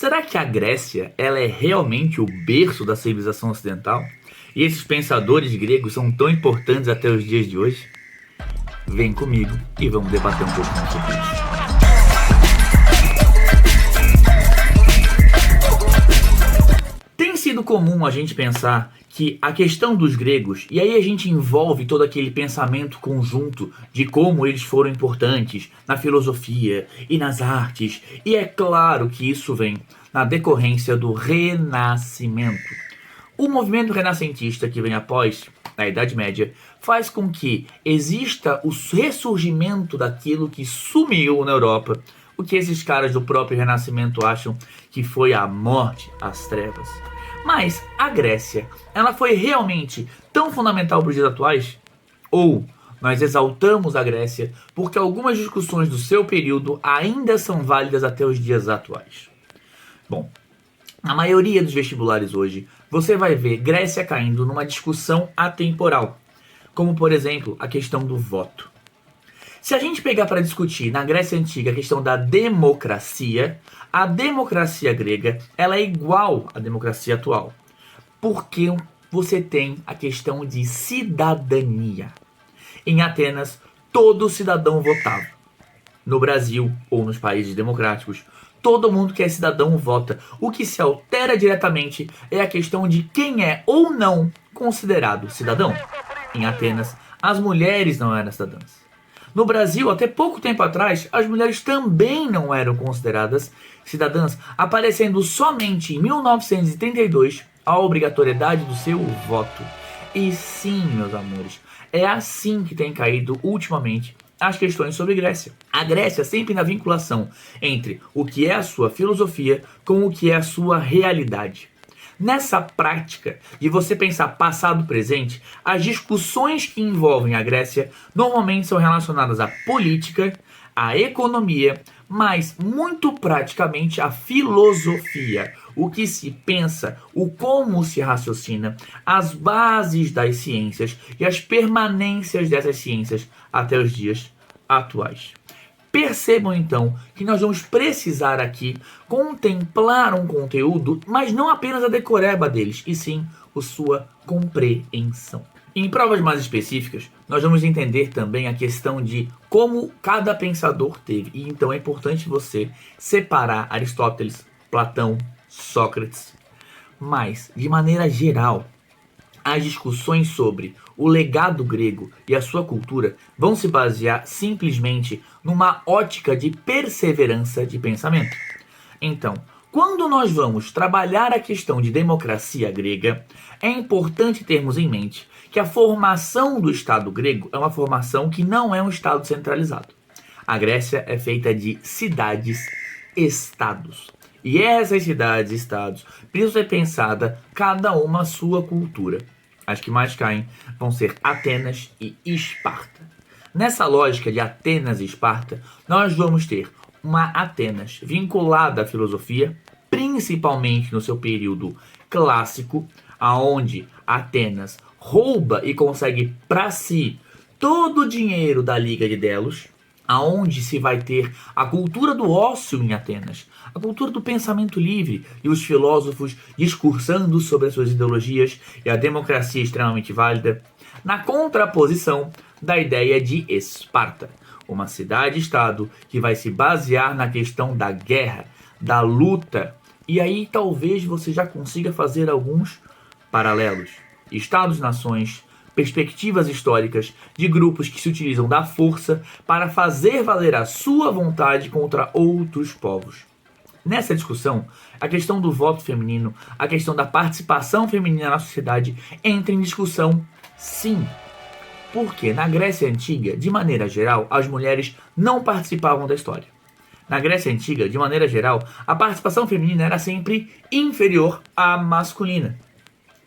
Será que a Grécia ela é realmente o berço da civilização ocidental? E esses pensadores gregos são tão importantes até os dias de hoje? Vem comigo e vamos debater um pouco mais sobre isso. Tem sido comum a gente pensar que a questão dos gregos, e aí a gente envolve todo aquele pensamento conjunto de como eles foram importantes na filosofia e nas artes, e é claro que isso vem na decorrência do Renascimento. O movimento renascentista que vem após a Idade Média faz com que exista o ressurgimento daquilo que sumiu na Europa, o que esses caras do próprio Renascimento acham que foi a morte, as trevas. Mas a Grécia, ela foi realmente tão fundamental para os dias atuais? Ou nós exaltamos a Grécia porque algumas discussões do seu período ainda são válidas até os dias atuais? Bom, na maioria dos vestibulares hoje, você vai ver Grécia caindo numa discussão atemporal, como por exemplo a questão do voto. Se a gente pegar para discutir na Grécia Antiga a questão da democracia, a democracia grega ela é igual à democracia atual, porque você tem a questão de cidadania. Em Atenas, todo cidadão votava. No Brasil ou nos países democráticos, todo mundo que é cidadão vota. O que se altera diretamente é a questão de quem é ou não considerado cidadão. Em Atenas, as mulheres não eram cidadãs. No Brasil, até pouco tempo atrás, as mulheres também não eram consideradas cidadãs, aparecendo somente em 1932 a obrigatoriedade do seu voto. E sim, meus amores, é assim que tem caído ultimamente as questões sobre Grécia. A Grécia sempre na vinculação entre o que é a sua filosofia com o que é a sua realidade. Nessa prática de você pensar passado e presente, as discussões que envolvem a Grécia normalmente são relacionadas à política, à economia, mas muito praticamente à filosofia. O que se pensa, o como se raciocina, as bases das ciências e as permanências dessas ciências até os dias atuais. Percebam então que nós vamos precisar aqui contemplar um conteúdo, mas não apenas a decoreba deles, e sim a sua compreensão. Em provas mais específicas, nós vamos entender também a questão de como cada pensador teve. E então é importante você separar Aristóteles, Platão, Sócrates. Mas, de maneira geral, as discussões sobre o legado grego e a sua cultura vão se basear simplesmente numa ótica de perseverança de pensamento. Então, quando nós vamos trabalhar a questão de democracia grega, é importante termos em mente que a formação do Estado grego é uma formação que não é um Estado centralizado. A Grécia é feita de cidades-estados. E essas cidades-estados precisam ser pensadas cada uma a sua cultura. As que mais caem vão ser Atenas e Esparta. Nessa lógica de Atenas e Esparta, nós vamos ter uma Atenas vinculada à filosofia, principalmente no seu período clássico, aonde Atenas rouba e consegue para si todo o dinheiro da Liga de Delos, aonde se vai ter a cultura do ócio em Atenas, a cultura do pensamento livre e os filósofos discursando sobre as suas ideologias e a democracia extremamente válida, na contraposição da ideia de Esparta, uma cidade-estado que vai se basear na questão da guerra, da luta, e aí talvez você já consiga fazer alguns paralelos. Estados-nações, perspectivas históricas de grupos que se utilizam da força para fazer valer a sua vontade contra outros povos. Nessa discussão, a questão do voto feminino, a questão da participação feminina na sociedade entra em discussão, sim. Porque na Grécia Antiga, de maneira geral, as mulheres não participavam da história. Na Grécia Antiga, de maneira geral, a participação feminina era sempre inferior à masculina.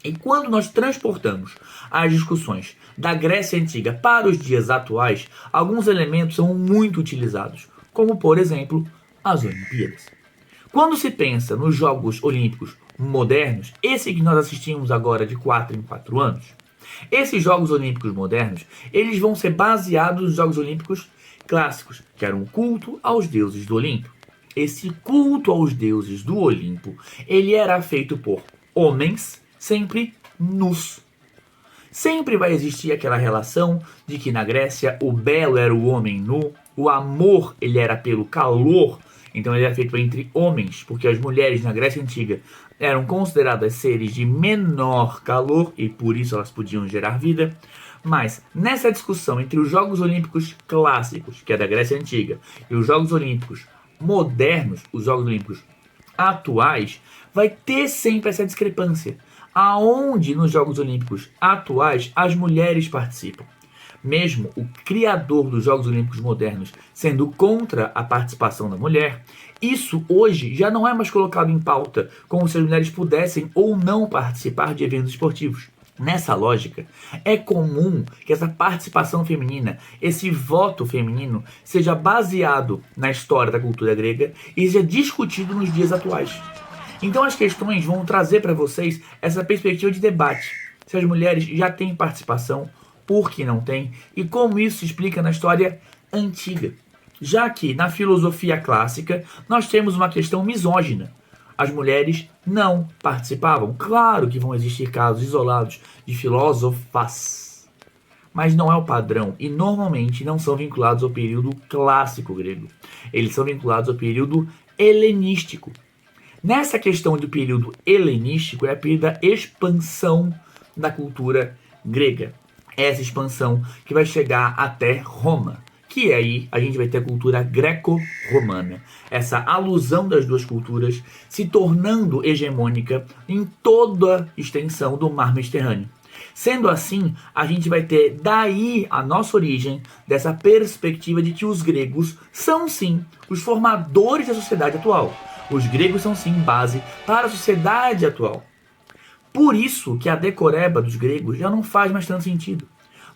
E quando nós transportamos as discussões da Grécia Antiga para os dias atuais, alguns elementos são muito utilizados, como por exemplo, as Olimpíadas. Quando se pensa nos Jogos Olímpicos modernos, esse que nós assistimos agora de 4 em 4 anos, esses Jogos Olímpicos modernos, eles vão ser baseados nos Jogos Olímpicos clássicos, que eram um culto aos deuses do Olimpo. esse culto aos deuses do Olimpo, ele era feito por homens sempre nus. Sempre vai existir aquela relação de que na Grécia o belo era o homem nu, o amor ele era pelo calor, então ele era feito entre homens, porque as mulheres na Grécia Antiga eram consideradas seres de menor calor e por isso elas podiam gerar vida. Mas nessa discussão entre os Jogos Olímpicos clássicos, que é da Grécia Antiga, e os Jogos Olímpicos modernos, os Jogos Olímpicos atuais, vai ter sempre essa discrepância. Aonde nos Jogos Olímpicos atuais as mulheres participam. Mesmo o criador dos Jogos Olímpicos modernos sendo contra a participação da mulher, isso hoje já não é mais colocado em pauta como se as mulheres pudessem ou não participar de eventos esportivos. Nessa lógica, é comum que essa participação feminina, esse voto feminino, seja baseado na história da cultura grega e seja discutido nos dias atuais. Então as questões vão trazer para vocês essa perspectiva de debate. Se as mulheres já têm participação, por que não têm, e como isso se explica na história antiga. Já que na filosofia clássica nós temos uma questão misógina. As mulheres não participavam. Claro que vão existir casos isolados de filósofas, mas não é o padrão e normalmente não são vinculados ao período clássico grego. Eles são vinculados ao período helenístico. Nessa questão do período helenístico é a período da expansão da cultura grega. Essa expansão que vai chegar até Roma, que aí a gente vai ter a cultura greco-romana. Essa alusão das duas culturas se tornando hegemônica em toda a extensão do mar Mediterrâneo. Sendo assim, a gente vai ter daí a nossa origem dessa perspectiva de que os gregos são sim os formadores da sociedade atual. Os gregos são sim base para a sociedade atual. Por isso que a decoreba dos gregos já não faz mais tanto sentido.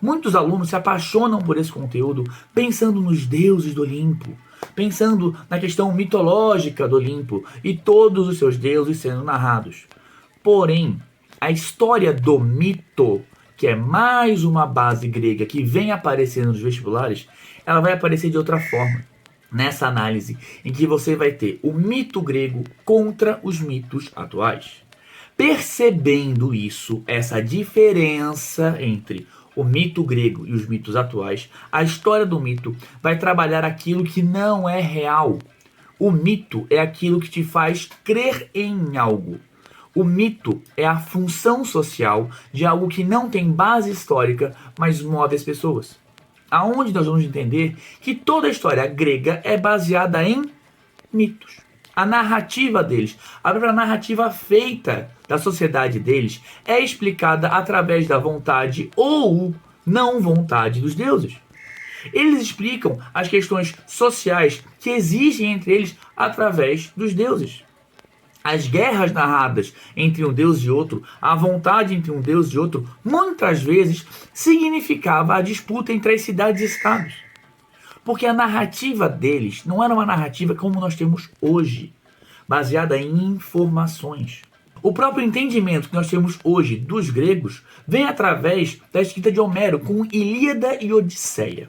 Muitos alunos se apaixonam por esse conteúdo pensando nos deuses do Olimpo, pensando na questão mitológica do Olimpo e todos os seus deuses sendo narrados. Porém, a história do mito, que é mais uma base grega que vem aparecendo nos vestibulares, ela vai aparecer de outra forma. Nessa análise em que você vai ter o mito grego contra os mitos atuais. Percebendo isso, essa diferença entre o mito grego e os mitos atuais, a história do mito vai trabalhar aquilo que não é real. O mito é aquilo que te faz crer em algo. O mito é a função social de algo que não tem base histórica, mas move as pessoas. Aonde nós vamos entender que toda a história grega é baseada em mitos. A narrativa deles, a própria narrativa feita da sociedade deles é explicada através da vontade ou não vontade dos deuses. Eles explicam as questões sociais que existem entre eles através dos deuses. As guerras narradas entre um deus e outro, a vontade entre um deus e outro, muitas vezes significava a disputa entre as cidades e estados. Porque a narrativa deles não era uma narrativa como nós temos hoje, baseada em informações. O próprio entendimento que nós temos hoje dos gregos vem através da escrita de Homero com Ilíada e Odisseia.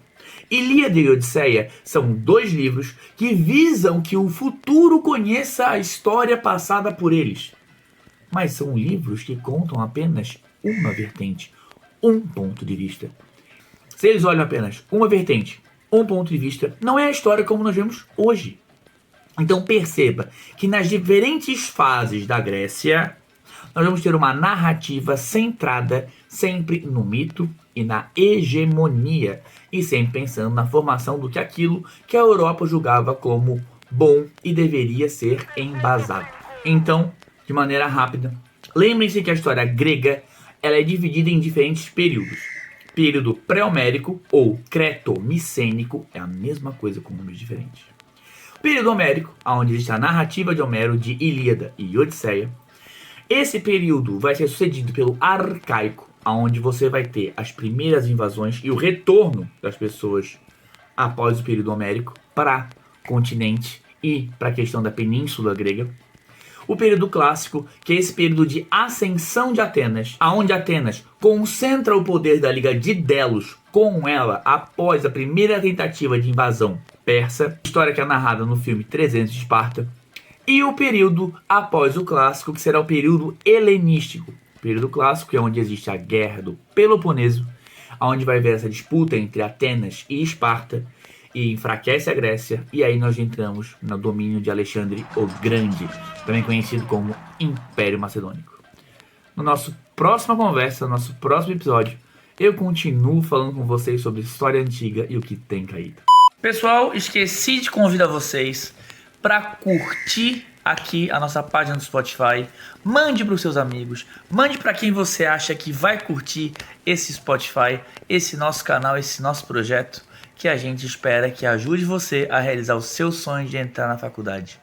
Ilíada e Odisseia são dois livros que visam que o futuro conheça a história passada por eles. Mas são livros que contam apenas uma vertente, um ponto de vista. Se eles olham apenas uma vertente, um ponto de vista, não é a história como nós vemos hoje. Então perceba que nas diferentes fases da Grécia, nós vamos ter uma narrativa centrada sempre no mito e na hegemonia, e sempre pensando na formação do que aquilo que a Europa julgava como bom e deveria ser embasado. Então, de maneira rápida, lembrem-se que a história grega ela é dividida em diferentes períodos. Período pré-homérico ou creto-micênico é a mesma coisa com nomes diferentes. Período homérico, onde existe a narrativa de Homero de Ilíada e Odisseia. Esse período vai ser sucedido pelo arcaico, onde você vai ter as primeiras invasões e o retorno das pessoas após o período homérico para o continente e para a questão da península grega. O período clássico, que é esse período de ascensão de Atenas, aonde Atenas concentra o poder da Liga de Delos com ela após a primeira tentativa de invasão persa, história que é narrada no filme 300 de Esparta. E o período após o clássico, que será o período helenístico. O período clássico é onde existe a guerra do Peloponeso, onde vai haver essa disputa entre Atenas e Esparta, e enfraquece a Grécia, e aí nós entramos no domínio de Alexandre o Grande, também conhecido como Império Macedônico. No nosso próxima conversa, no nosso próximo episódio, eu continuo falando com vocês sobre história antiga e o que tem caído. Pessoal, esqueci de convidar vocês para curtir aqui a nossa página do Spotify. Mande para os seus amigos, mande para quem você acha que vai curtir esse Spotify, esse nosso canal, esse nosso projeto, que a gente espera que ajude você a realizar o seu sonho de entrar na faculdade.